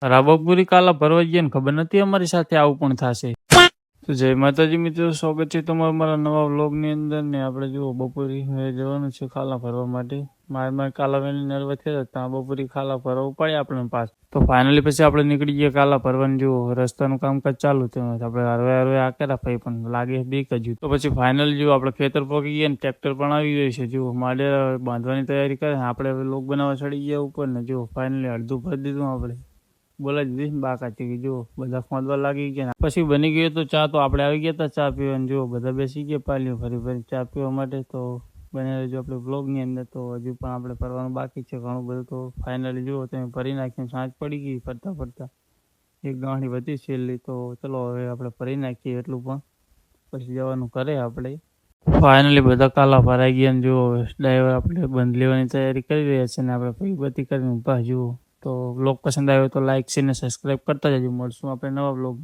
રાબકપુરી કાલા ભરવા ગયા ને ખબર નથી અમારી સાથે આવું પણ થશે. તો જય માતાજી મિત્રો, સ્વાગત છે તમારું મારા નવા વ્લોગની અંદર. ને આપણે જુઓ બપોરી જવાનું છે ખાલા ભરવા માટે. મારે કાલા વેલી નર્વ થયો ત્યાં બપોરી ખાલા ભરવા ઉપાડ્યા આપણે પાસ. તો ફાઇનલી પછી આપણે નીકળી ગયા કાલા ભરવાનું. જુઓ રસ્તાનું કામકાજ ચાલુ થયું, આપણે હરવે આકેલા ભાઈ પણ લાગે બીક હજુ. તો પછી ફાઇનલી જુઓ આપણે ખેતર પકી ગયા ને ટ્રેક્ટર પણ આવી ગયું છે. જુઓ માડે બાંધવાની તૈયારી કરે, આપણે લોક બનાવવા ચડી ગયા ઉપર ને. જુઓ ફાઇનલી અડધું ભરી દીધું આપણે. બોલા દીધી બાકા છે કે જુઓ બધા ખોદવા લાગી ગયા. પછી બની ગયો તો ચા, તો આપણે આવી ગયા હતા ચા પીવા. જુઓ બધા બેસી ગયા પાલીઓ ફરી ચા પીવા માટે. તો બને રહેજો આપણે બ્લોગની અંદર. તો હજુ પણ આપણે ફરવાનું બાકી છે ઘણું બધું. તો ફાઇનલી જુઓ તમે ફરી નાખીને સાંજ પડી ગઈ ફરતા ફરતા. એક ગાંઠી વધી છેલ્લી. તો ચલો હવે આપણે ફરી નાખીએ એટલું પણ, પછી જવાનું કરે આપણે. ફાઇનલી બધા કાલા ભરાઈ ગયા ને જુઓ ડ્રાઈવર આપણે બંધ લેવાની તૈયારી કરી રહ્યા છે ને આપણે પછી બધી કરીને ઊભા. જુઓ તો બ્લોગ પસંદ આવ્યો તો લાઈક છે ને સબસ્ક્રાઈબ કરતા જજો. મળશું આપણે નવા બ્લોગ.